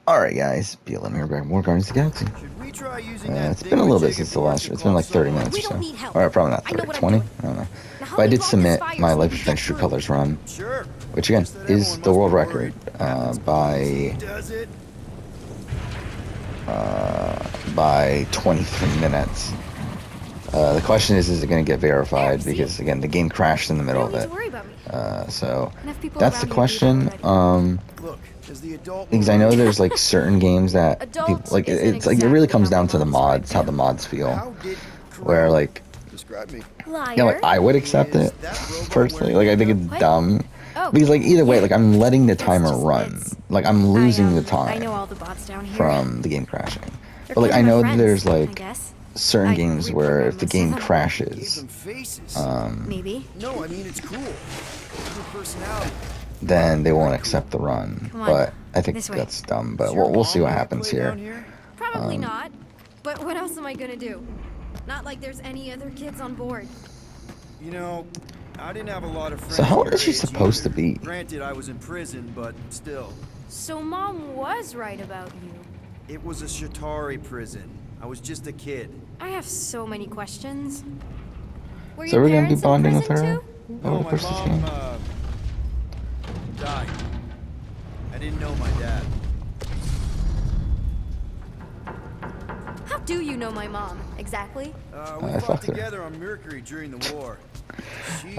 Alright guys, BLM here back more Guardians of the Galaxy. Should we try using that It's been a little bit since the last, it's been like 30 minutes We or so. don't need help. Alright, probably not I know 30, what I'm 20? doing. I don't know. Now help But I me did block submit this fire my so Life we is can get Strange True through. Colors run, Sure. which again, Just that is everyone the must world be record, worried. Happens once. Does it? by 23 minutes. The question is it going to get verified? Because again, the game crashed in the You middle don't of need it. to worry about me. So Enough people that's the around here do question. that already. Look, as the adult Because I know there's like certain games that people, Adult like isn't it's like it really exactly comes how my down to the mom mods, how described the mods feel. How did Where Corel like, describe me? Liar. yeah, like I would accept Is it that robot personally. wearing Like I think it's What? dumb. Oh. Because like either way, Yeah. like I'm letting the It's timer just run. bits. Like I'm losing the I know time all the bots down here. from the game crashing. They're But like I kind of my know friends, there's I like guess. certain I games where reprogram if the most of game them. Give crashes, them faces. Maybe. No, I mean it's cool. Good personality. then they won't accept the run. Come on, But I think this way. that's dumb. Does But your we'll see mom what let you happens play here. down here? Probably not. But what else am I gonna do? Not like there's any other kids on board. You know, I didn't have a lot of friends. So how old your is she age supposed to either. be? Granted, I was in prison, but still. So Mom was right about you. It was a Shatari prison. I was just a kid. I have so many questions. Were So your we're gonna be parents in bonding with prison her too? over No, the my course of this game. mom, died. I didn't know my dad. How do you know my mom exactly? We I fought fucked her. together on Mercury during the war. She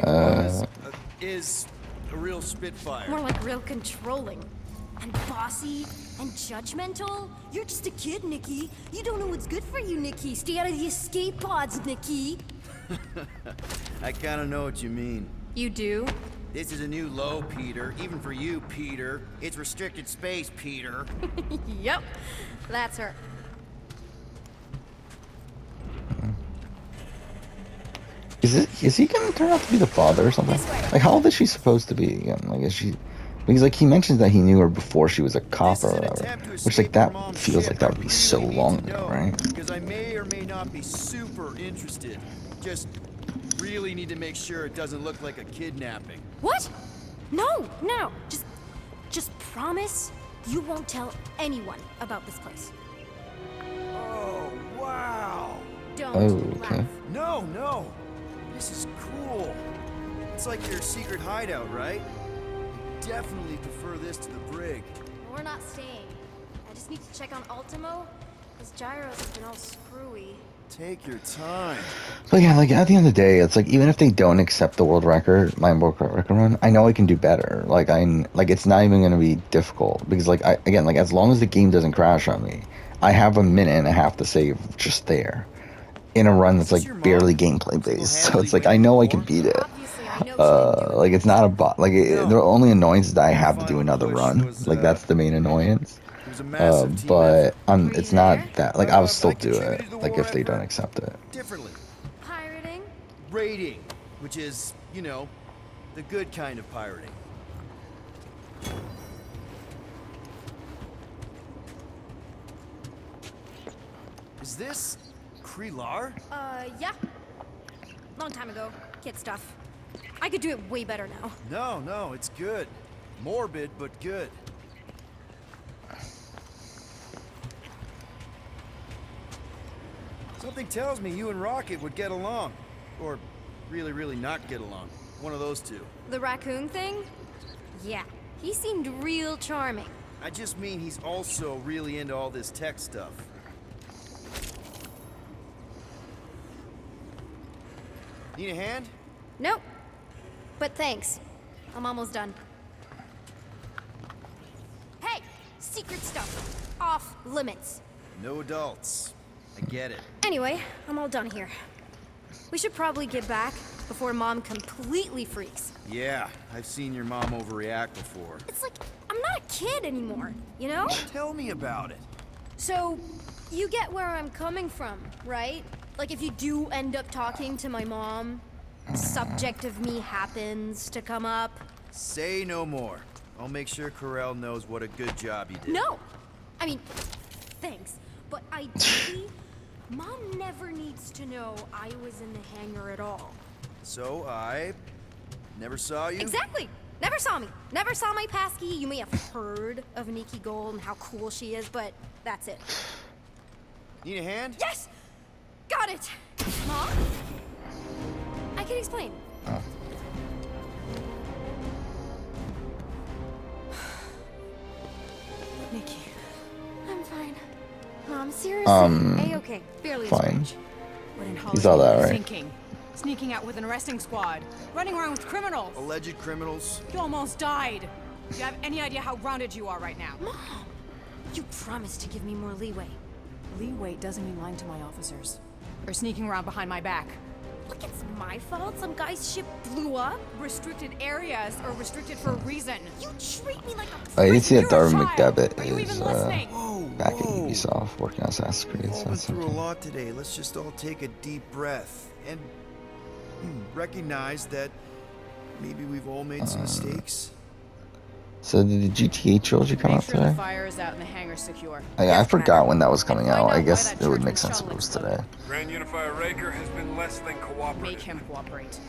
is a real spitfire. More like real controlling. And bossy and judgmental? You're just a kid, Nikki. You don't know what's good for you, Nikki. Stay out of the escape pods, Nikki. I kind of know what you mean. You do? This is a new low, Peter. Even for you, Peter. It's restricted space, Peter. Yep. That's her. Is he gonna turn out to be the father or something? This way. Like how old is she supposed to be again? Like is she? Because like he mentions that he knew her before she was a cop This or is an whatever, attempt to which escape like that your mom's feels ship. like that would be I so really long need to ago, know, right? Because I may or may not be super interested. Just really need to make sure it doesn't look like a kidnapping. What? No, no. Just promise you won't tell anyone about this place. Oh, wow. Don't Oh, okay. laugh. No. This is cool. It's like your secret hideout, right? Definitely prefer this to the brig. We're not staying. I just need to check on Ultimo. His gyros have been all screwy. Take your time. But yeah, like at the end of the day, it's like even if they don't accept the world record, my world record run, I know I can do better. Like it's not even gonna be difficult because like like as long as the game doesn't crash on me, I have a minute and a half to save just there, in a run that's Is this your like mom? barely gameplay based. So it's Single-handedly like I know I winning can the beat it. Obviously, I know she didn't do it. Like it's not a bot. Like No. the only annoyance is that I have to do Final another push run. was, Like that's the main annoyance. It was a massive team But effort. it's you not there? that. Like I'll still I do contributed it. to the Like war if they don't effort accept it. differently. Pirating? Raiding, which is, you know, the good kind of pirating. Is this Krelar? Yeah. Long time ago. Kid stuff. I could do it way better now. No, it's good. Morbid, but good. Something tells me you and Rocket would get along. Or really not get along. One of those two. The raccoon thing? Yeah. He seemed real charming. I just mean he's also really into all this tech stuff. Need a hand? Nope. But thanks. I'm almost done. Hey! Secret stuff. Off limits. No adults. I get it. Anyway, I'm all done here. We should probably get back before Mom completely freaks. Yeah, I've seen your mom overreact before. It's like, I'm not a kid anymore, you know? Tell me about it. So, you get where I'm coming from, right? Like if you do end up talking to my mom, subject of me happens to come up. Say no more. I'll make sure Corel knows what a good job you did. No! I mean, thanks. But ideally, Mom never needs to know I was in the hangar at all. So I never saw you? Exactly! Never saw me. Never saw my passkey. You may have heard of Nikki Gold and how cool she is, but that's it. Need a hand? Yes! Got it! Mom? I can explain. Oh. Nikki. I'm fine. Mom, seriously? A-okay. Barely a Fine. scratch. What in You saw that, Hollywood are you right? thinking? Sneaking out with an arresting squad, running around with criminals. Alleged criminals? You almost died. Do you have any idea how grounded you are right now? Mom! You promised to give me more leeway. Leeway doesn't mean lying to my officers. Or sneaking around behind my back. Look, it's my fault some guy's ship blew up. Restricted areas are restricted for a reason. You treat me like a Oh, you didn't see that You're a Darvin child. McDevitt Are you is even listening? Whoa, back at whoa. Ubisoft working on Assassin's Creed. We've all So been that's through a something. lot today. Let's just all take a deep breath and recognize that maybe we've all made some mistakes. So did the GTA trilogy come Make out sure the today? fire is out and the hangar secure. I forgot when that was coming And find out. I out guess why that it would church make in sense if it Charlotte was exploded. today. Grand Unifier Raker has been less than cooperative. Make him cooperate.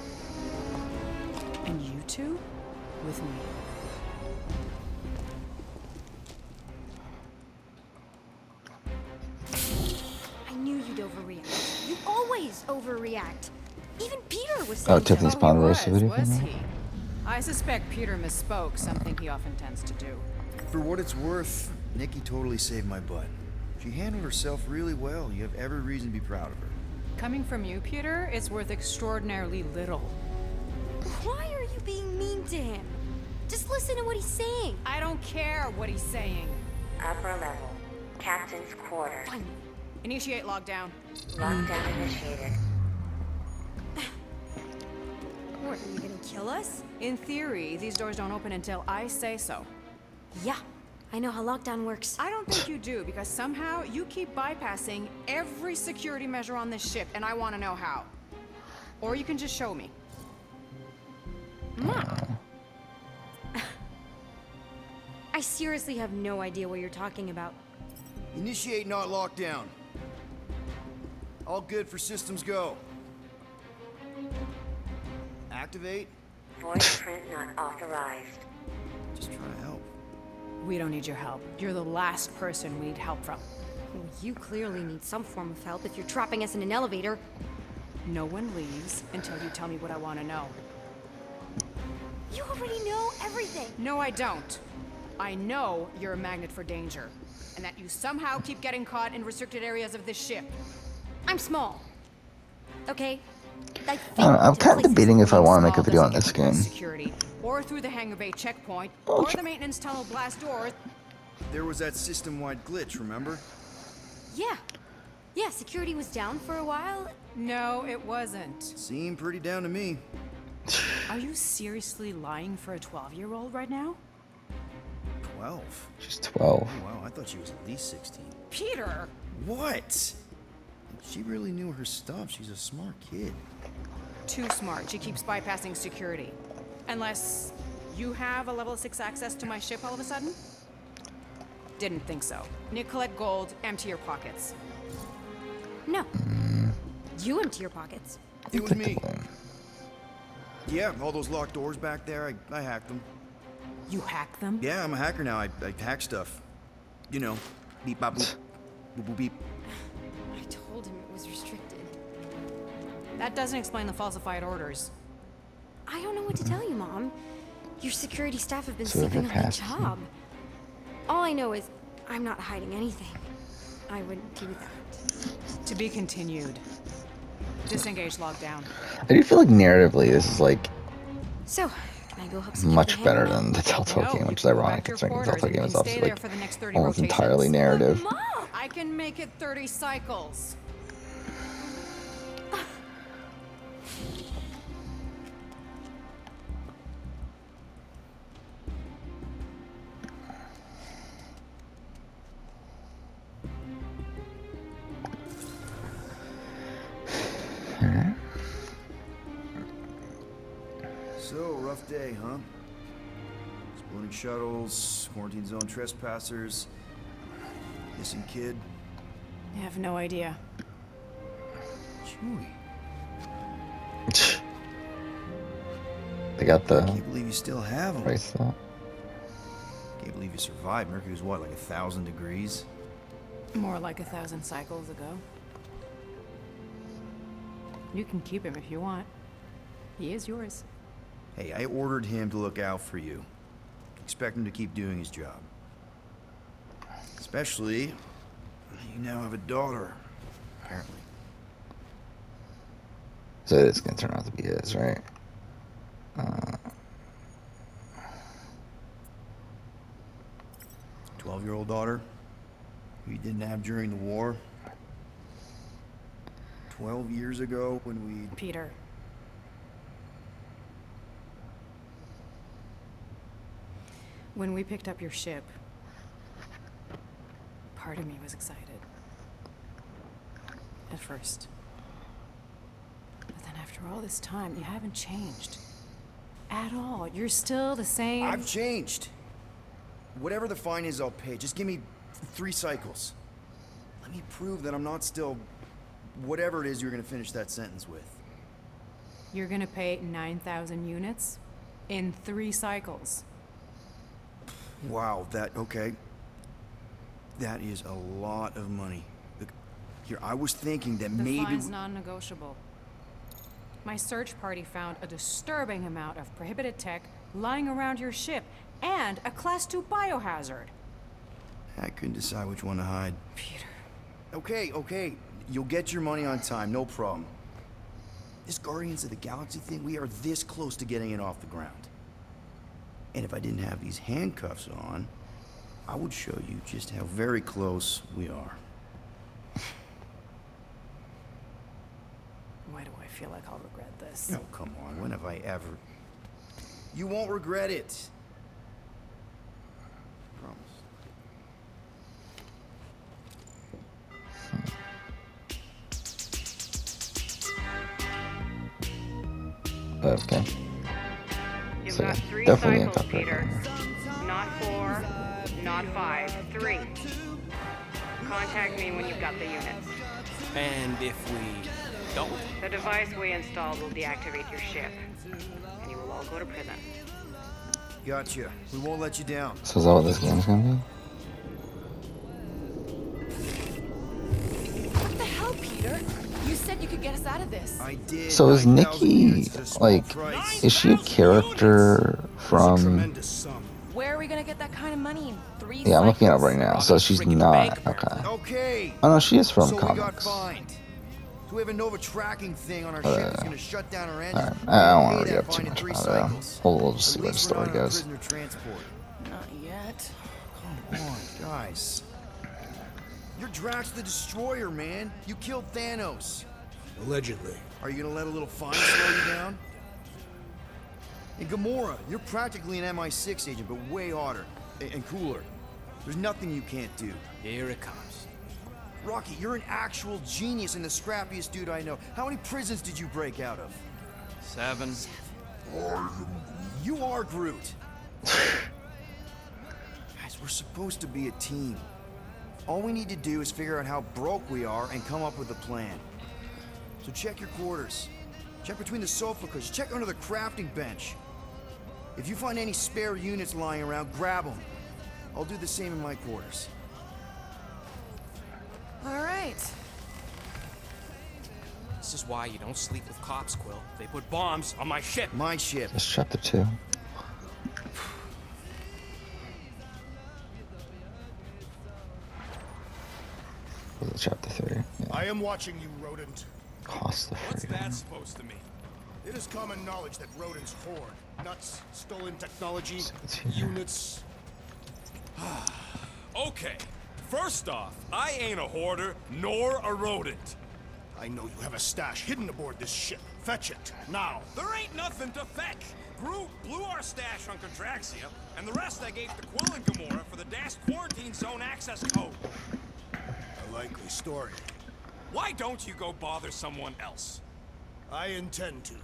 And you two? With me. I knew you'd overreact. You always overreact. Even Peter was Oh, saying Tiffany's so. He Ponderosa was, video was came out? he? I suspect Peter misspoke, something he often tends to do. For what it's worth, Nikki totally saved my butt. She handled herself really well. You have every reason to be proud of her. Coming from you, Peter, it's worth extraordinarily little. Why are you being mean to him? Just listen to what he's saying. I don't care what he's saying. Upper level. Captain's quarters. Fine. Initiate lockdown. Lockdown initiated. What, are you gonna kill us? In theory, these doors don't open until I say so. Yeah, I know how lockdown works. I don't think you do, because somehow you keep bypassing every security measure on this ship, and I want to know how. Or you can just show me. Mom. I seriously have no idea what you're talking about. Initiate not lockdown. All good for systems go. Activate. Voice print not authorized. Just trying to help. We don't need your help. You're the last person we need help from. Well, you clearly need some form of help if you're trapping us in an elevator. No one leaves until you tell me what I want to know. You already know everything. No, I don't. I know you're a magnet for danger, and that you somehow keep getting caught in restricted areas of this ship. I'm small. Okay? I I'm kind of debating if I Being want to make a small video on doesn't this get you past game. Security, or through the hangar bay checkpoint, Oh, or the maintenance tunnel blast door. There was that system-wide glitch, remember? Yeah. Yeah, security was down for a while. No, it wasn't. Seemed pretty down to me. Are you seriously lying for a 12-year-old right now? 12? She's 12. Oh, wow, I thought she was at least 16. Peter! What? She really knew her stuff. She's a smart kid. Too smart. She keeps bypassing security. Unless you have a level 6 access to my ship all of a sudden? Didn't think so. Nicolette Gold, empty your pockets. No. You empty your pockets. It was me. Yeah, all those locked doors back there, I hacked them. You hack them? Yeah, I'm a hacker now. I hack stuff. You know, beep bop boop, boop boop beep. I told him it was restricted. That doesn't explain the falsified orders. I don't know what to tell you, Mom. Your security staff have been So they're sleeping on the past you. job. All I know is I'm not hiding anything. I wouldn't do that. To be continued. Disengage lockdown. I do feel like narratively this is like So, can I go help secure much the better hangar now? than the Telltale No, game, you which is can go ironic back to your considering the quarters Telltale and game you is can obviously stay there like for the next 30 almost rotations. entirely narrative. Mom! I can make it 30 cycles. So, rough day, huh? Exploding shuttles, quarantine zone trespassers, missing kid. I have no idea. Chewie. They got the Can't believe you still have them. bracelet. Can't believe you survived. Mercury was what, like 1,000 degrees? More like 1,000 cycles ago. You can keep him if you want. He is yours. Hey, I ordered him to look out for you. Expect him to keep doing his job. Especially, you now have a daughter, apparently. So it's gonna turn out to be his, right? 12-year-old daughter, who you didn't have during the war. 12 years ago when we... Peter. When we picked up your ship, part of me was excited. At first. But then after all this time, you haven't changed. At all. You're still the same... I've changed. Whatever the fine is, I'll pay. Just give me 3 cycles. Let me prove that I'm not still... whatever it is you're gonna finish that sentence with. You're gonna pay 9,000 units in 3 cycles. Wow, okay. That is a lot of money. Look, here, I was thinking that The maybe... fine's non-negotiable. My search party found a disturbing amount of prohibited tech lying around your ship, and a Class 2 biohazard. I couldn't decide which one to hide. Peter. Okay. You'll get your money on time, no problem. This Guardians of the Galaxy thing, we are this close to getting it off the ground. And if I didn't have these handcuffs on, I would show you just how very close we are. Why do I feel like I'll regret this? Oh, come on, when have I ever... You won't regret it. Promise. Okay. You've So, got 3 definitely cycles, a Peter. Not 4, not 5, 3. Contact me when you've got the units. And if we don't? The device we installed will deactivate your ship, and you will all go to prison. Gotcha. We won't let you down. So is that what this game's gonna What the hell, Peter? You said you could get us out of this. I did. be? So is 9,000 Nikki, units is a small like, price. is she a character from... Where are we gonna get that kind of money in 3 Yeah, I'm looking it up cycles? right now. So she's Freaking not... bank, Okay. Okay. Oh no, she is from So we got comics. fined. So we have a Nova tracking thing on our ship that's gonna shut down our engine. Alright, I don't want to Pay read that up too fine in much 3 about it. cycles. We'll just see At where the least we're story not on a goes. prisoner transport. Not yet. Come on, guys. You're Drax the Destroyer, man. You killed Thanos. Allegedly. Are you gonna let a little fine slow you down? And Gamora, you're practically an MI6 agent, but way hotter and cooler. There's nothing you can't do. Here it comes. Rocky, you're an actual genius and the scrappiest dude I know. How many prisons did you break out of? 7. You are Groot. Guys, we're supposed to be a team. All we need to do is figure out how broke we are and come up with a plan. So check your quarters. Check between the sofa cushions. Check under the crafting bench. If you find any spare units lying around, grab them. I'll do the same in my quarters. All right. This is why you don't sleep with cops, Quill. They put bombs on my ship. My ship. It's chapter 2. Was it chapter 3? Yeah. I am watching you, rodent. Cost the What's freedom. that supposed to mean? It is common knowledge that rodents hoard nuts, stolen technology, It's here. units. Okay, first off, I ain't a hoarder nor a rodent. I know you have a stash hidden aboard this ship. Fetch it, now. There ain't nothing to fetch. Groot blew our stash on Contraxia, and the rest I gave to Quill and Gamora for the dashed quarantine zone access code. A likely story. Why don't you go bother someone else? I intend to.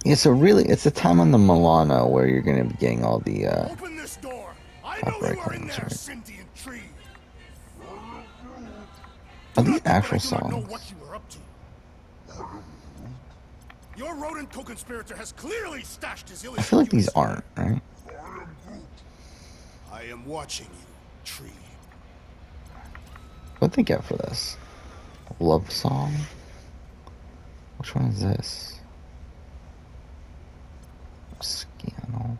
Yeah, so really, it's the time on the Milano where you're going to be getting all the, Open this door! I know you are in there, sentient tree! are these actual I do not know songs? what you were up to. Your rodent co-conspirator has clearly stashed his I feel like these units aren't, right? I am watching you, Tree. What'd they get for this? Love song? Which one is this? Scannel.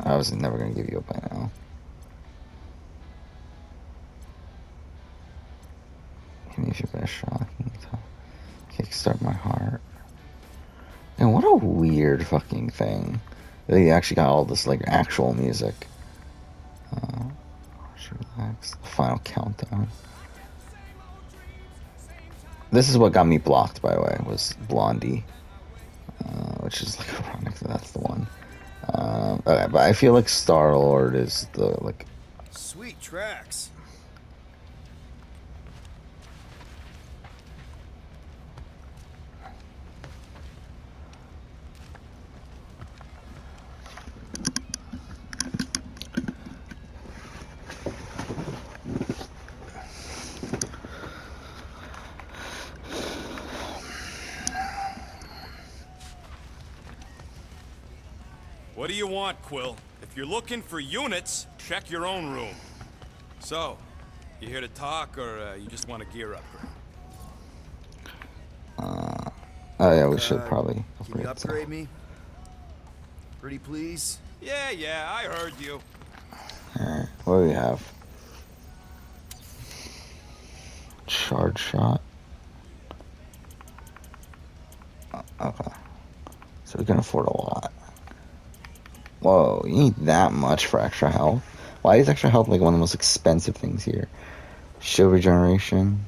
I was never gonna give you up by now. Can use your best shot. Kickstart my heart. And what a weird fucking thing. They actually got all this like actual music. Relax. The final countdown. This is what got me blocked, by the way, was Blondie. Which is like ironic that that's the one. Okay, but I feel like Star-Lord is the like. Sweet tracks. What do you want, Quill? If you're looking for units, check your own room. So, you here to talk, or you just want a gear upgrade? Oh yeah, we should probably Can you upgrade me? Pretty please? Yeah, I heard you. Alright, what do we have? Charge shot. Okay. So we can afford a lot. Whoa, you need that much for extra health? Why is extra health like one of the most expensive things here? Shield regeneration.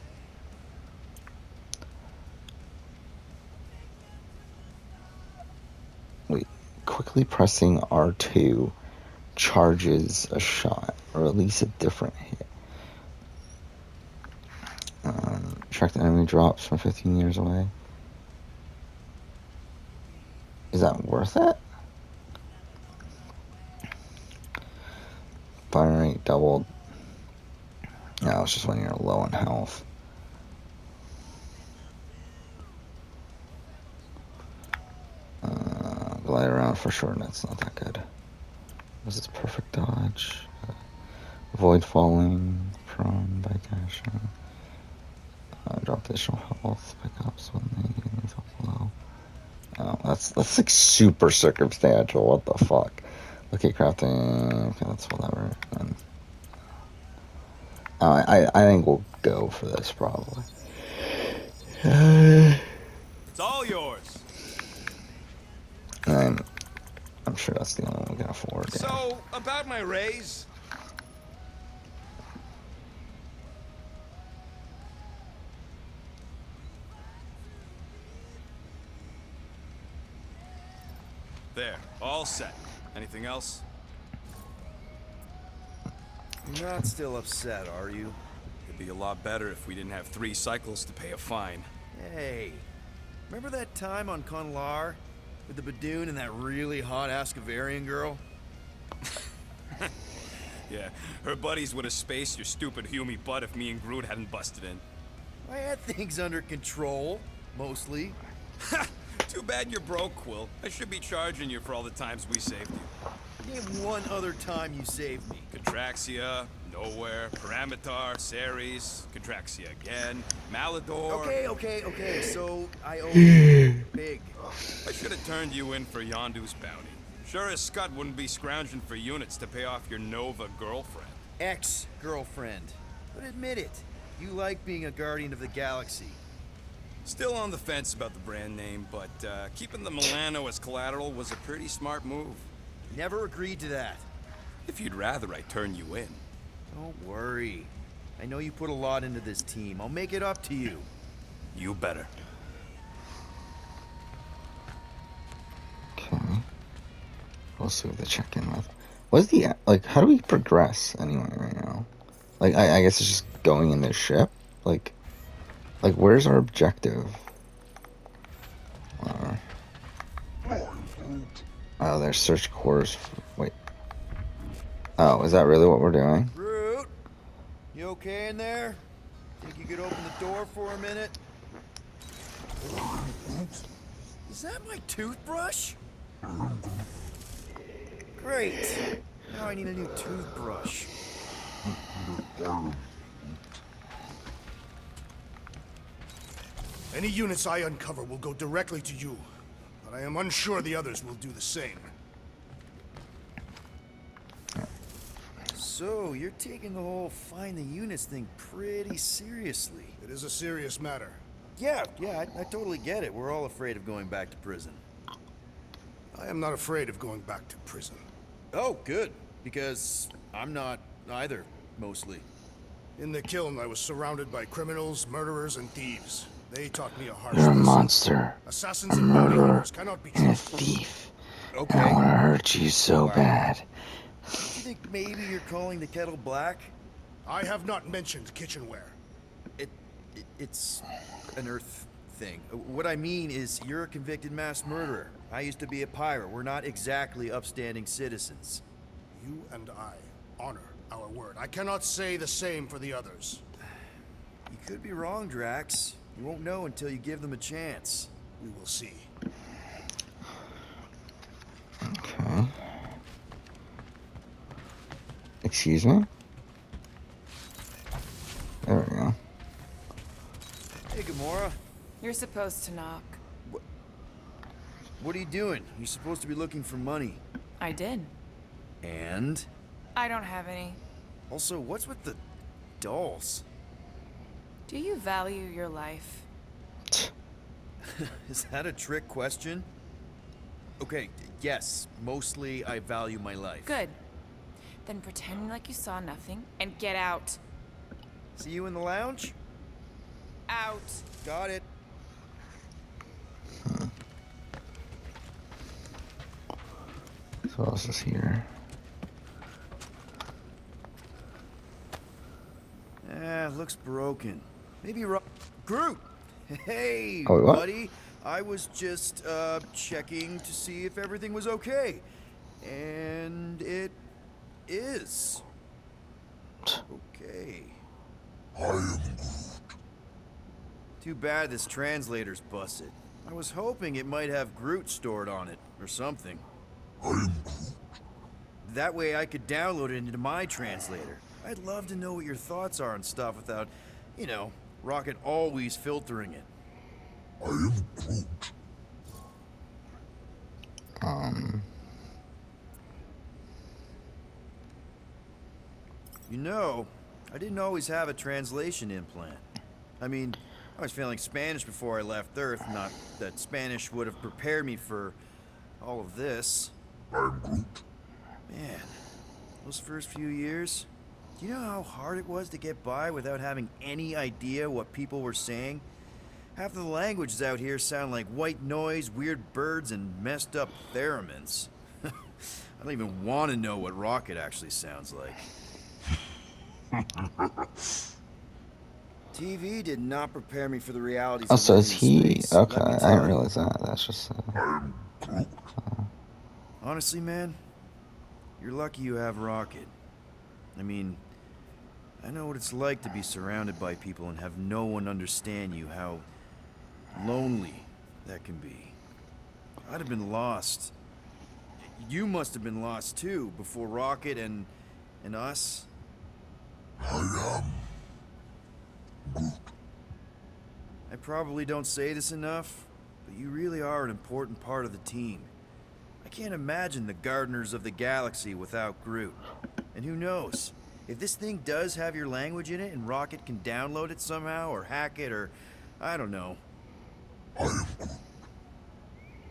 Wait, quickly pressing R2 charges a shot, or at least a different hit. Track the enemy drops from 15 years away. Is that worth it? Fire rate doubled. No, it's just when you're low on health. Glide around for sure, that's not that good. Was this perfect dodge? Avoid falling prone by dashing. Drop additional health pickups when they fall below. Oh, that's like super circumstantial. What the fuck? Okay, crafting. Okay, that's whatever. And, I think we'll go for this probably. It's all yours. And I'm sure that's the only one we can afford. Yeah. So, about my raise. There, all set. Anything else? You're not still upset, are you? It'd be a lot better if we didn't have 3 cycles to pay a fine. Hey, remember that time on Conlar with the Badoon and that really hot Ascavarian girl? Yeah, her buddies would have spaced your stupid Hume butt if me and Groot hadn't busted in. I had things under control, mostly. Too bad you're broke, Quill. I should be charging you for all the times we saved you. Name one other time you saved me. Contraxia, Nowhere, Paramitar, Ceres, Contraxia again, Malador. Okay, so I owe you big. I should have turned you in for Yondu's bounty. Sure as Scott wouldn't be scrounging for units to pay off your Nova girlfriend. Ex-girlfriend. But admit it, you like being a guardian of the galaxy. Still on the fence about the brand name, but keeping the Milano as collateral was a pretty smart move. Never agreed to that. If you'd rather I turn you in. Don't worry. I know you put a lot into this team. I'll make it up to you. You better. Okay. We'll see what they check in with. What's the, like, how do we progress anyway right now? Like, I guess it's just going in this ship? Like, where's our objective? Oh, there's search quarters. Wait. Oh, is that really what we're doing? Groot, you okay in there? Think you could open the door for a minute? Is that my toothbrush? Great. Now I need a new toothbrush. Any units I uncover will go directly to you, but I am unsure the others will do the same. So, you're taking the whole find the units thing pretty seriously. It is a serious matter. Yeah, I totally get it. We're all afraid of going back to prison. I am not afraid of going back to prison. Oh, good. Because I'm not either, mostly. In the kiln, I was surrounded by criminals, murderers, and thieves. They taught me a harsh You're a lesson. monster, Assassins a and bounty murderer, hunters cannot be and a trusted. thief. Okay. And I want to hurt you so bad. Do you think maybe you're calling the kettle black? I have not mentioned kitchenware. It's an Earth thing. What I mean is, you're a convicted mass murderer. I used to be a pirate. We're not exactly upstanding citizens. You and I honor our word. I cannot say the same for the others. You could be wrong, Drax. You won't know until you give them a chance. We will see. Okay. Excuse me? There we go. Hey, Gamora. You're supposed to knock. What are you doing? You're supposed to be looking for money. I did. And? I don't have any. Also, what's with the dolls? Do you value your life? Is that a trick question? Okay, yes. Mostly, I value my life. Good. Then pretend like you saw nothing and get out. See you in the lounge? Out. Got it. So what else is here? Looks broken. Maybe Groot! Hey, Oh, what? buddy. I was just, checking to see if everything was okay. And it is. Okay. Too bad this translator's busted. I was hoping it might have Groot stored on it, or something. That way I could download it into my translator. I'd love to know what your thoughts are on stuff without, you know, Rocket always filtering it. You know, I didn't always have a translation implant. I mean, I was failing Spanish before I left Earth, not that Spanish would have prepared me for all of this. Man, those first few years, do you know how hard it was to get by without having any idea what people were saying? Half of the languages out here sound like white noise, weird birds, and messed up theremins. I don't even want to know what Rocket actually sounds like. TV did not prepare me for the realities Oh, of so is living in he? space, Okay, let me I tell didn't you. realize that. That's just. Honestly, man, you're lucky you have Rocket. I mean, I know what it's like to be surrounded by people and have no one understand you, how lonely that can be. I'd have been lost. You must have been lost too, before Rocket and us. I probably don't say this enough, but you really are an important part of the team. I can't imagine the Gardeners of the Galaxy without Groot. And who knows? If this thing does have your language in it and Rocket can download it somehow or hack it or I don't know.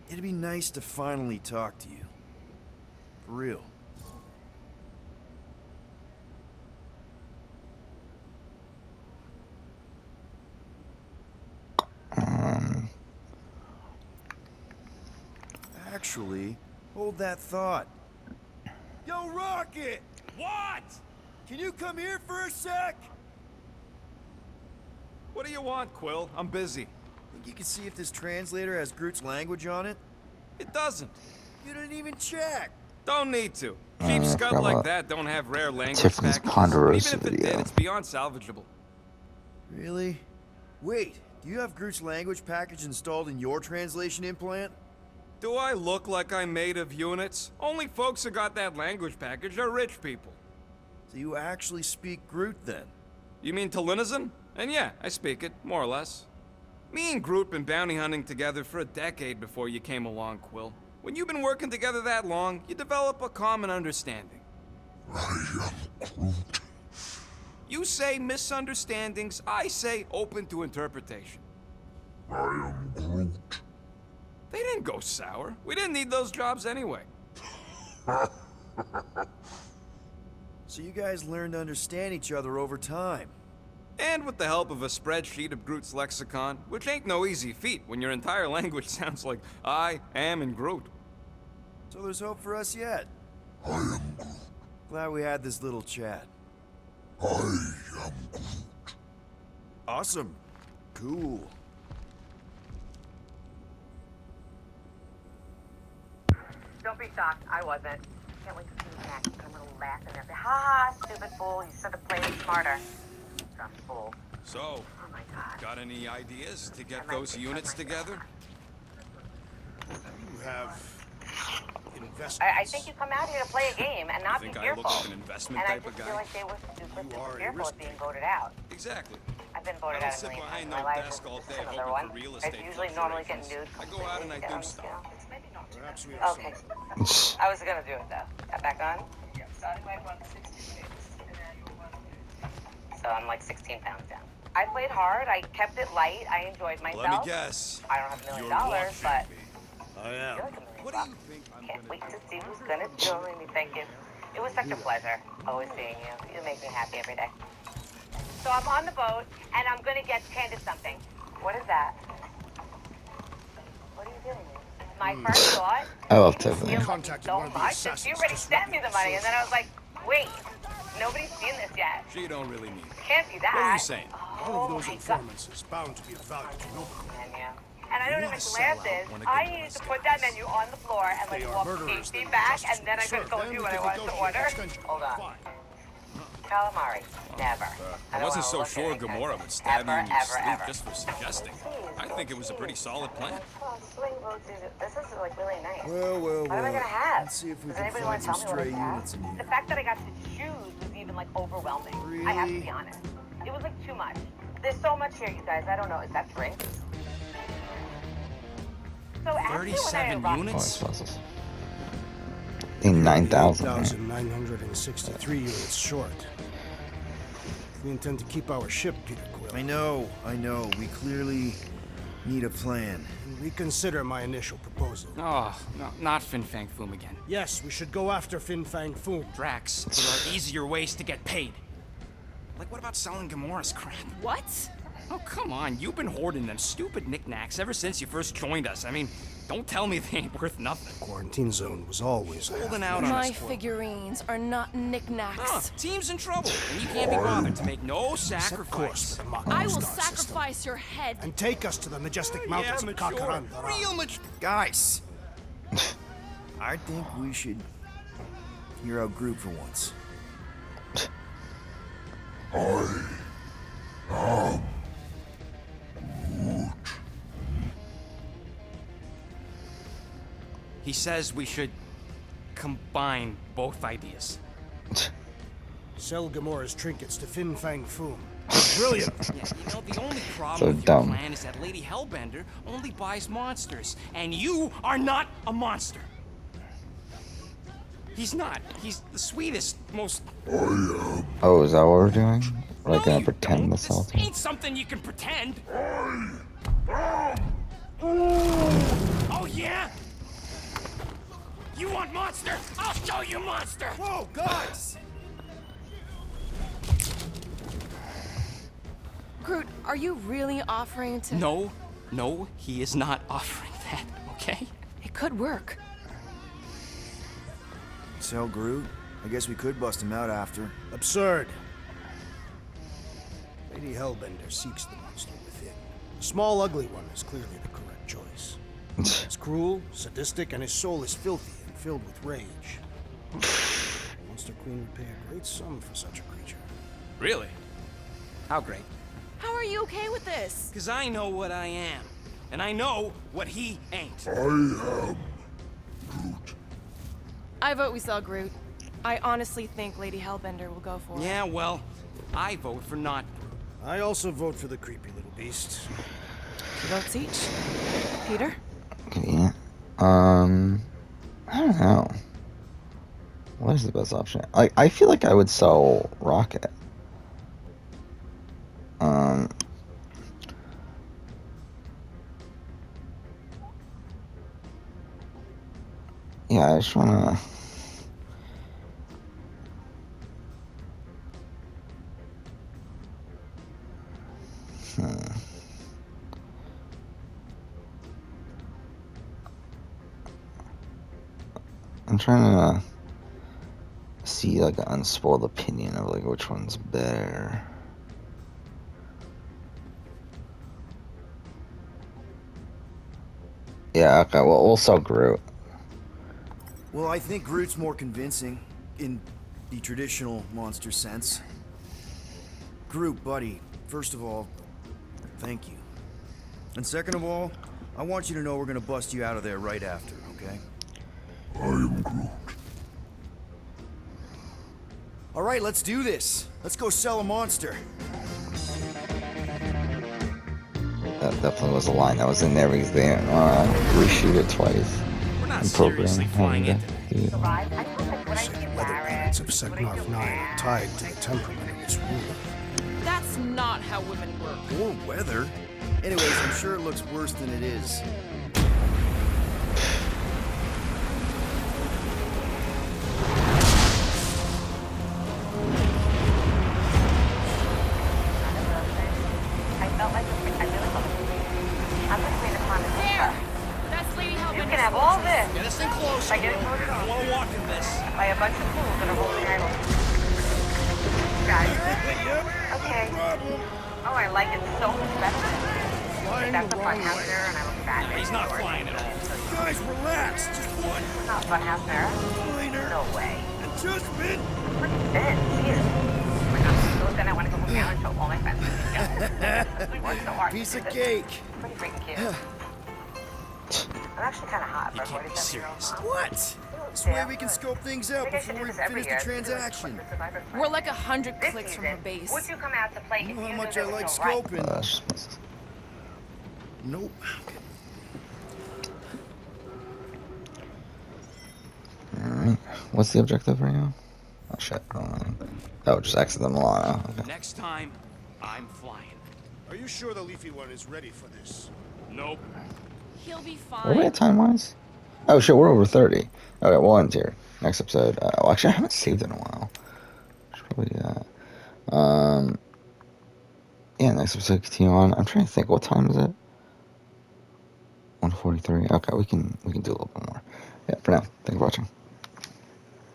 It'd be nice to finally talk to you. For real. Actually, hold that thought. Yo, Rocket! What? Can you come here for a sec? What do you want, Quill? I'm busy. Think you can see if this translator has Groot's language on it? It doesn't. You didn't even check. Don't need to. Cheap scum from like a that don't have rare language Tiffany's packages. Ponderosa Even if it video. did, it's beyond salvageable. Really? Wait, do you have Groot's language package installed in your translation implant? Do I look like I'm made of units? Only folks who got that language package are rich people. So you actually speak Groot then? You mean Talinisan? And yeah, I speak it, more or less. Me and Groot been bounty hunting together for a decade before you came along, Quill. When you've been working together that long, you develop a common understanding. I am Groot. You say misunderstandings, I say open to interpretation. I am Groot. They didn't go sour. We didn't need those jobs anyway. So you guys learned to understand each other over time. And with the help of a spreadsheet of Groot's lexicon, which ain't no easy feat when your entire language sounds like I am and Groot. So there's hope for us yet. I am Groot. Glad we had this little chat. I am Groot. Awesome. Cool. Don't be shocked. I wasn't. Can't wait to see you next. I'm gonna laugh and say, ha ha, stupid fool. You should have played it smarter. Dumb fool. So, Oh my god. got any ideas to get those units together? You have investments. I think you come out here to play a game and not be Think I fearful. look like an investment And I type just of feel guy? like they were super, You super are a fearful risk of being taker. voted out. Exactly. I've been I voted don't out a sit million behind times in no my life. desk all This day is hoping another one. for real I estate usually normally get fluctuations. nude. I go out and I do stuff. Perhaps we have Okay. some. I was gonna do it though. Got back on? So I'm like 16 pounds down. I played hard. I kept it light. I enjoyed myself. Let me guess. I don't have $1 You're million, watching but me. I am. I feel like $1 million What do you bucks. think I'm Can't gonna wait do? to see who's gonna join me. Thank you. It was such a pleasure always seeing you. You make me happy every day. So I'm on the boat and I'm gonna get handed something. What is that? What are you doing? My first thought. I love you Tiffany. feel Contacted so one of the much that assassins you already just sent me the money, recently. and then I was like, wait, nobody's seen this yet. She don't really need it. Can't be that. What are you saying? One Oh of those my informants is bound to be of value to Nobel. God, menu. And I don't You even wanna sell glance out this. one of I the needed best to put that guys. menu on the floor and like They are walk murderers. me that back, justice and then I will could serve go them do if what I they wanted to negotiate order. extension. Hold on. Fine. Calamari. Never. I wasn't so sure Gamora would stab you in your sleep ever. just for suggesting. I think it was a pretty solid plan. This is like really nice. Well, well, What am I well. gonna have? Let's see if we Does can anybody find wanna some tell me what stray I have? units in The here. fact that I got to choose was even like overwhelming. I have to Really? be honest. It was like too much. There's so much here, you guys. I don't know. Is that drink? So actually, when I 37 arrived, Oh, units? puzzles. I think 9,000. man. 8,963 units short. We intend to keep our ship, Peter Quill. I know. We clearly need a plan. Reconsider my initial proposal. Oh, no, not Fin Fang Foom again. Yes, we should go after Fin Fang Foom. Drax, there are easier ways to get paid. Like, what about selling Gamora's crap? What? Oh, come on. You've been hoarding them stupid knickknacks ever since you first joined us. I mean, don't tell me they ain't worth nothing. Quarantine zone was always Holding out on My us, Quill. figurines are not knickknacks. Huh, team's in trouble, and you can't be bothered to make no Set course sacrifice. for the Mako I will Star system, sacrifice your head. and take us to the majestic mountains of mature. Kakarandara. Real mature. Guys, I think we should hear out Groot for once. He says we should combine both ideas. Sell Gamora's trinkets to Fin Fang Foom. Brilliant! Yeah, you know, the only problem So with your dumb. plan is that Lady Hellbender only buys monsters, and you are not a monster. He's not. He's the sweetest, most... Oh, is that what we're doing? We're like No, gonna you pretend don't. this all This thing? ain't something you can pretend. Oh, yeah? You want monster? I'll show you monster! Whoa, guys! Groot, are you really offering to... No, he is not offering that, okay? It could work. Sell Groot? I guess we could bust him out after. Absurd. Lady Hellbender seeks the monster within. The small, ugly one is clearly the correct choice. It's cruel, sadistic, and his soul is filthy and filled with rage. The Monster Queen would pay a great sum for such a creature. Really? How great? How are you okay with this? Because I know what I am. And I know what he ain't. I am I vote we sell Groot. I honestly think Lady Hellbender will go for it. Yeah, well, I vote for not. I also vote for the creepy little beast. 2 votes each. Peter? Okay. I don't know. What is the best option? Like, I feel like I would sell Rocket. Yeah, I just wanna. I'm trying to see like an unspoiled opinion of like which one's better. Yeah, okay, well, we'll sell Groot. Well, I think Groot's more convincing in the traditional monster sense. Groot, buddy, first of all, thank you. And second of all, I want you to know we're gonna bust you out of there right after, okay? I am Groot. All right, let's do this. Let's go sell a monster. That definitely was a line that was in there because they didn't reshoot it twice. We're not in seriously flying programming. into Survive? I feel like when I see Weather Barrett, planets of Seknarf 9 are tied to the temperament of its ruler. That's not how women work. Or weather. Anyways, I'm sure it looks worse than it is. I felt like I really felt like I'm just waiting upon this. There! That's Lady You Hellbender. can have all this Get us in close. by getting voted I off want to walk in this. by a bunch of fools that are holding idols. Guys. Okay. Oh, I like it so much better. That's the fun house mirror, and I look fat. He's not flying at all. Guys, relax. Just one Not a fun house mirror. minor No way. adjustment. Pretty thin. Cheers. Oh my gosh. So then I want to go home now and show all my friends. We worked so hard. Piece of cake. Pretty freaking cute. I'm actually kind of hot for a 47-year-old mom. What? This way we can scope things out I think I should before do we this every finish year. the transaction. We're like 100 This clicks from season, her base. would you come out to play You if know you how knew much there I was like no right? scoping. That's just- Nope. Alright. What's the objective right now? Oh shit. Oh, just exit the Milano. Okay. Next time, I'm flying. Are you sure the leafy one is ready for this? Nope. He'll be Where are we fine. at time-wise? Oh shit, we're over 30. Okay, we'll end here. Next episode. Well, actually, I haven't saved in a while. Should probably do that. Yeah, next episode continue on. I'm trying to think. What time is it? 1:43. Okay, we can do a little bit more. Yeah, for now. Thank you for watching.